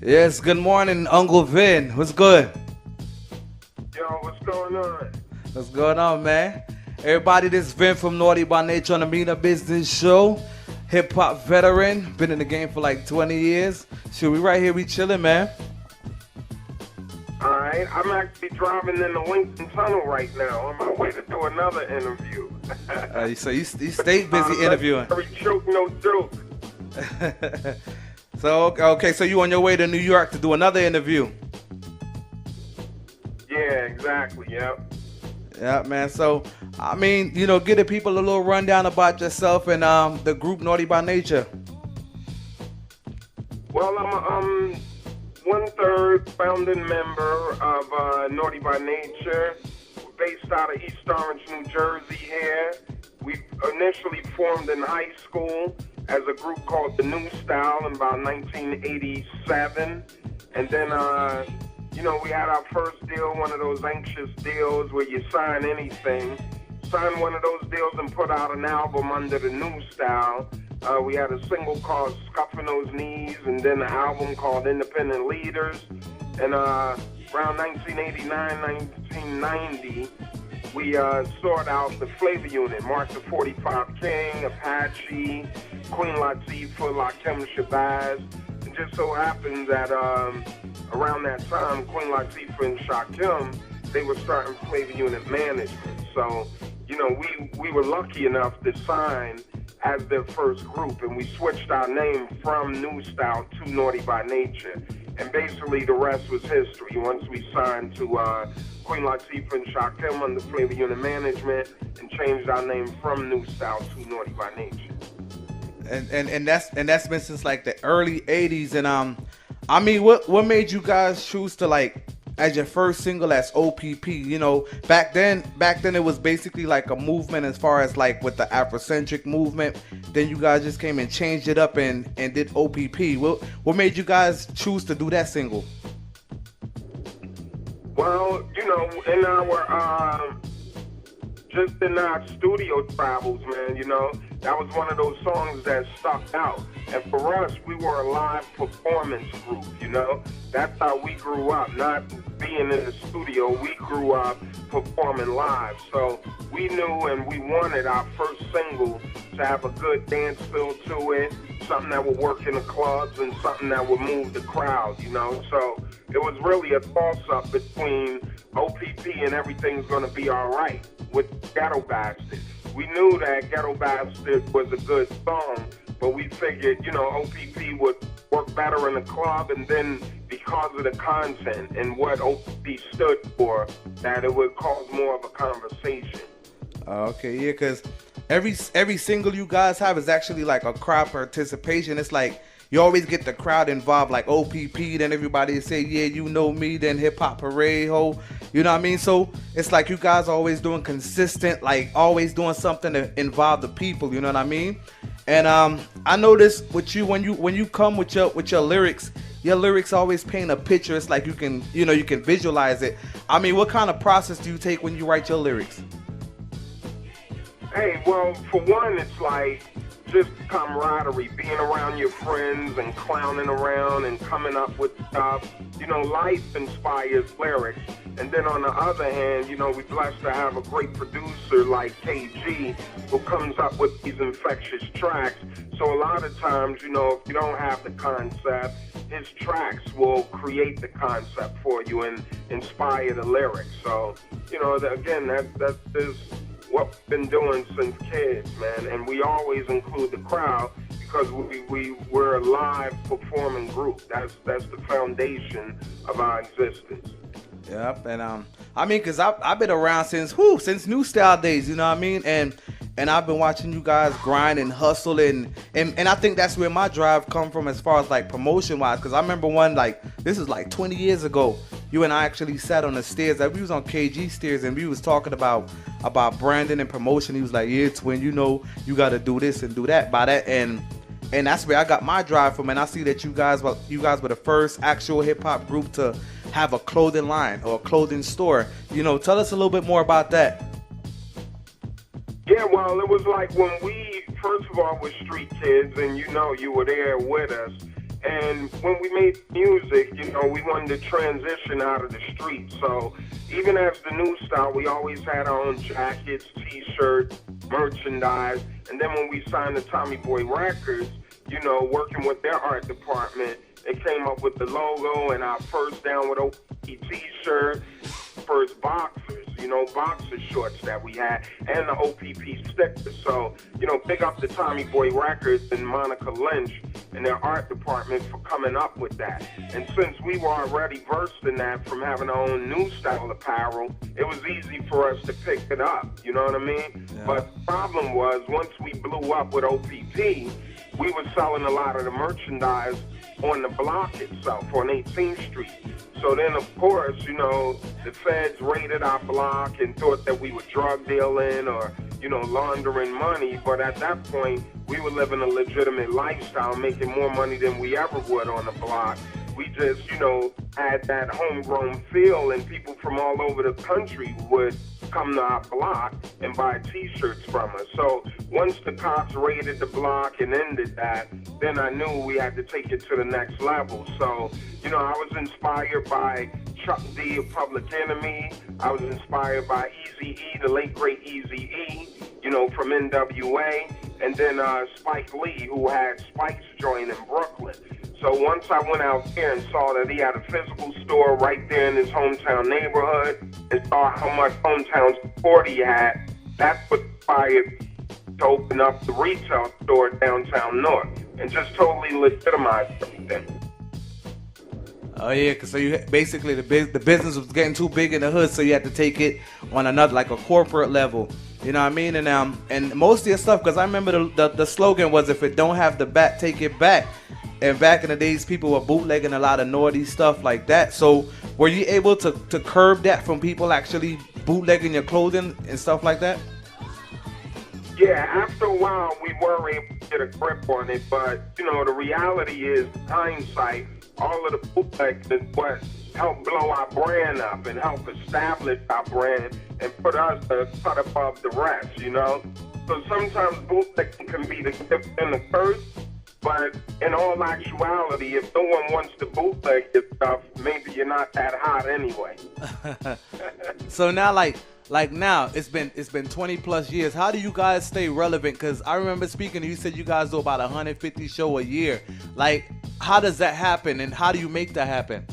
Yes, good morning, Uncle Vin. What's good? Yo, what's going on? What's going on, man? Everybody, this is Vin from Naughty by Nature on the Mean Up Business Show. Hip hop veteran, been in the game for like 20 years. Shoot, we right here, we chilling, man. Alright, I'm actually driving in the Lincoln Tunnel right now on my way to do another interview. So you stay busy interviewing. Every joke, no joke. So okay, so you on your way to New York to do another interview? Yeah, exactly, yep. Yeah, man. So I mean, give the people a little rundown about yourself and the group Naughty by Nature. Well, I'm one-third founding member of Naughty by Nature. We're based out of East Orange, New Jersey here. We initially formed in high school as a group called The New Style in about 1987. And then, we had our first deal, one of those anxious deals where you sign anything. Signed one of those deals and put out an album under The New Style. We had a single called Scuffing Those Knees, and then an album called Independent Leaders. And around 1989, 1990, we sought out the flavor unit, Mark the 45 King, Apache, Queen Latifah, Lakim Shabazz. It just so happened that around that time, Queen Latifah and Shakim, they were starting flavor unit management. So, we were lucky enough to sign as their first group, and we switched our name from New Style to Naughty by Nature. And basically the rest was history. Once we signed to Queen Latifah and Shakim under flavor unit management and changed our name from New Style to Naughty by Nature. And that's been since like the early 80s. And I mean, what made you guys choose to, like, as your first single as OPP? Back then it was basically like a movement as far as like with the Afrocentric movement. Then you guys just came and changed it up and did OPP. What made you guys choose to do that single? Well, in our just in our studio travels, man, that was one of those songs that stuck out. And for us, we were a live performance group, That's how we grew up, not being in the studio. We grew up performing live. So we knew and we wanted our first single to have a good dance feel to it, something that would work in the clubs and something that would move the crowd, So it was really a toss-up between OPP and Everything's Gonna Be Alright with Ghetto Bastard. We knew that Ghetto Bastard was a good song, but we figured, OPP would work better in the club, and then because of the content and what OPP stood for, that it would cause more of a conversation. Okay, yeah, because every single you guys have is actually like a crowd participation. It's like you always get the crowd involved, like OPP, then everybody say, yeah, you know me, then Hip Hop Parade, ho. You know what I mean? So it's like you guys are always doing consistent, like always doing something to involve the people, you know what I mean? And I notice with you when you come with your lyrics always paint a picture. It's like you can visualize it. I mean, what kind of process do you take when you write your lyrics? Hey, well, for one, it's like just camaraderie, being around your friends and clowning around and coming up with stuff. Life inspires lyrics. And then on the other hand, we're blessed to have a great producer like KG who comes up with these infectious tracks. So a lot of times, if you don't have the concept, his tracks will create the concept for you and inspire the lyrics. So, again, that is what we've been doing since kids, man. And we always include the crowd because we're a live performing group. That's the foundation of our existence. Yep, and I mean, cause I've been around since New Style days, you know what I mean, and I've been watching you guys grind and hustle, and I think that's where my drive come from as far as like promotion wise, cause I remember this is like 20 years ago, you and I actually sat on the stairs, like we was on KG stairs, and we was talking about branding and promotion. He was like, yeah, twin, you got to do this and do that by that, and that's where I got my drive from. And I see that you guys were the first actual hip hop group to have a clothing line or a clothing store. Tell us a little bit more about that. Yeah, well, it was like when we, first of all, were street kids, and you were there with us. And when we made music, you know, we wanted to transition out of the street. So even as the new style, we always had our own jackets, T-shirts, merchandise. And then when we signed to Tommy Boy Records, you know, working with their art department, they came up with the logo and our first Down with OPP T-shirt, first boxers, you know, boxer shorts that we had, and the OPP stickers. So, you know, big up to Tommy Boy Records and Monica Lynch and their art department for coming up with that. And since we were already versed in that from having our own new style apparel, it was easy for us to pick it up, you know what I mean? Yeah. But the problem was, once we blew up with OPP, we were selling a lot of the merchandise on the block itself, on 18th Street. So then, of course, you know, the feds raided our block and thought that we were drug dealing or, you know, laundering money. But at that point, we were living a legitimate lifestyle, making more money than we ever would on the block. We just, you know, had that homegrown feel, and people from all over the country would come to our block and buy T-shirts from us. So once the cops raided the block and ended that, then I knew we had to take it to the next level. So, you know, I was inspired by Chuck D of Public Enemy. I was inspired by Eazy-E, the late great Eazy-E, you know, from NWA, and then Spike Lee, who had Spike's joint in Brooklyn. So once I went out there and saw that he had a physical store right there in his hometown neighborhood and saw how much hometown support he had, that's what inspired to open up the retail store downtown North and just totally legitimized everything. Oh yeah, cause so you basically the business was getting too big in the hood, so you had to take it on another, like a corporate level. You know what I mean? And most of your stuff, cause I remember the slogan was, if it don't have the back, take it back. And back in the days, people were bootlegging a lot of naughty stuff like that. So were you able to curb that from people actually bootlegging your clothing and stuff like that? Yeah, after a while, we were able to get a grip on it. But, you know, the reality is, hindsight, all of the bootlegging is what helped blow our brand up and help establish our brand and put us a cut above the rest, you know? So sometimes bootlegging can be the gift and the curse. But in all actuality, if no one wants to bootleg your stuff, maybe you're not that hot anyway. So now, like now, it's been 20 plus years. How do you guys stay relevant? Because I remember speaking to you, said you guys do about 150 show a year. Like, how does that happen, and how do you make that happen?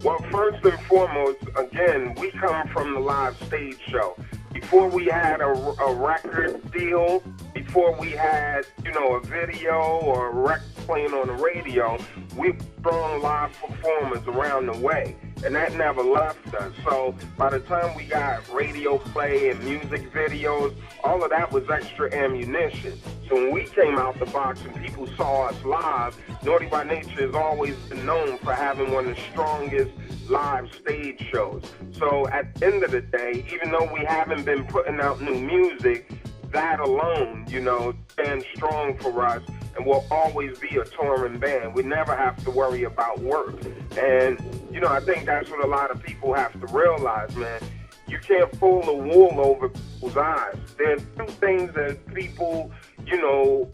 Well, first and foremost, again, we come from the live stage show. Before we had a record deal, before we had, you know, a video or a record playing on the radio, we were strong live performers around the way, and that never left us. So by the time we got radio play and music videos, all of that was extra ammunition. So when we came out the box and people saw us live, Naughty by Nature has always been known for having one of the strongest live stage shows. So at the end of the day, even though we haven't been putting out new music, that alone, you know, stands strong for us, and we'll always be a touring band. We never have to worry about work. And, you know, I think that's what a lot of people have to realize, man. You can't pull the wool over people's eyes. There's two things that people, you know,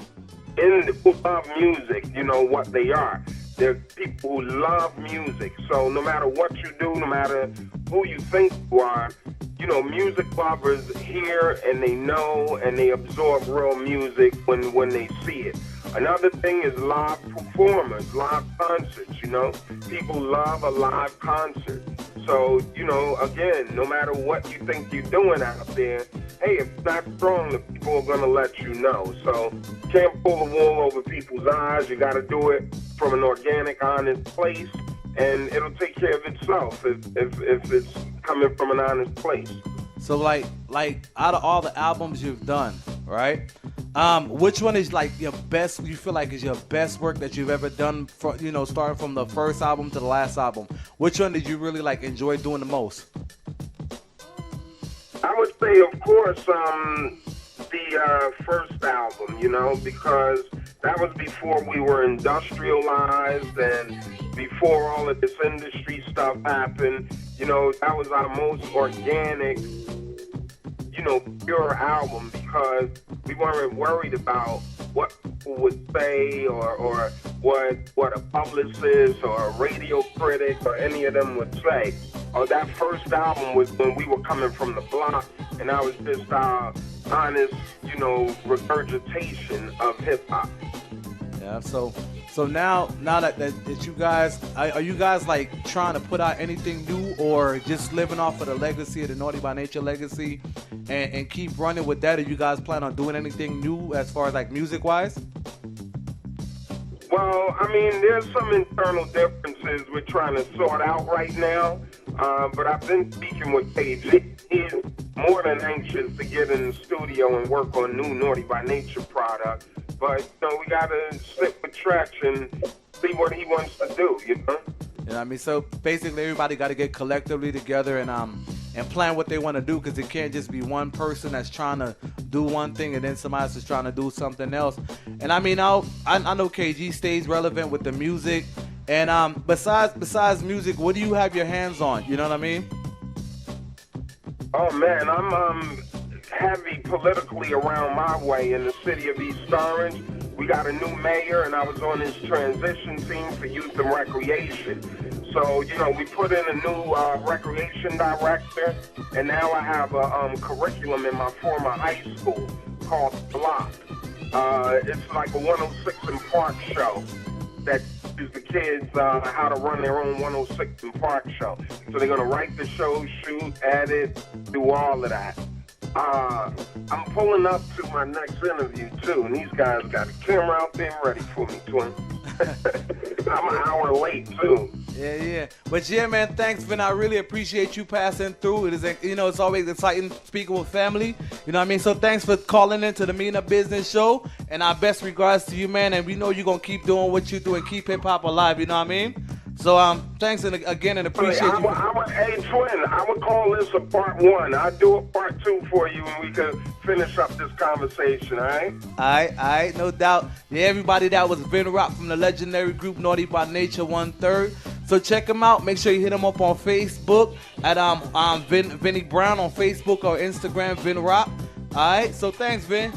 who love music, you know what they are. They're people who love music. So no matter what you do, no matter who you think you are, you know, music lovers hear and they know and they absorb real music when they see it. Another thing is live performers, live concerts, you know. People love a live concert. So, you know, again, no matter what you think you're doing out there, hey, if it's not strong, the people are going to let you know. So you can't pull the wool over people's eyes. You got to do it from an organic, honest place, and it'll take care of itself if it's coming from an honest place. So like out of all the albums you've done, right? Which one is like your best? You feel like is your best work that you've ever done? For, you know, starting from the first album to the last album. Which one did you really like enjoy doing the most? I would say, of course, the first album. You know, because that was before we were industrialized and before all of this industry stuff happened. You know, that was our most organic, you know, pure album because we weren't worried about what people would say, or what a publicist or a radio critic or any of them would say. Or that first album was when we were coming from the block, and that was just our honest, regurgitation of hip hop. Yeah. So now that you guys are you guys like trying to put out anything new, or just living off of the legacy of the Naughty by Nature legacy, and keep running with that? Or you guys plan on doing anything new as far as like music wise? Well, I mean, there's some internal differences we're trying to sort out right now. But I've been speaking with KG. He's more than anxious to get in the studio and work on new Naughty by Nature product. But, we got to sit with Tretch and see what he wants to do, You know what I mean? So basically everybody got to get collectively together and plan what they want to do, because it can't just be one person that's trying to do one thing and then somebody else is trying to do something else. And I mean, I know KG stays relevant with the music. And besides music, what do you have your hands on? You know what I mean? Oh, man, I'm heavy politically around my way in the city of East Orange. We got a new mayor, and I was on his transition team for youth and recreation. So, we put in a new recreation director, and now I have a curriculum in my former high school called Block. It's like a 106 and Park show that teaches the kids how to run their own 106 and Park show. So they're going to write the show, shoot, edit, do all of that. I'm pulling up to my next interview, too, and these guys got a camera out there ready for me, twin. I'm an hour late, too. Yeah. But yeah, man, thanks, Vin. I really appreciate you passing through. It is, it's always exciting speaking with family. You know what I mean? So thanks for calling into the Mean Up Business Show. And our best regards to you, man. And we know you're going to keep doing what you do and keep hip-hop alive. You know what I mean? So thanks again, and appreciate you. Hey, twin, I would call this a part one. I'll do a part two for you, and we can finish up this conversation, all right? All right, no doubt. Yeah, everybody, that was Vin-Rock from the legendary group Naughty by Nature 1/3. So check him out. Make sure you hit him up on Facebook at Vinny Brown on Facebook or Instagram, Vin-Rock. All right, so thanks, Vin.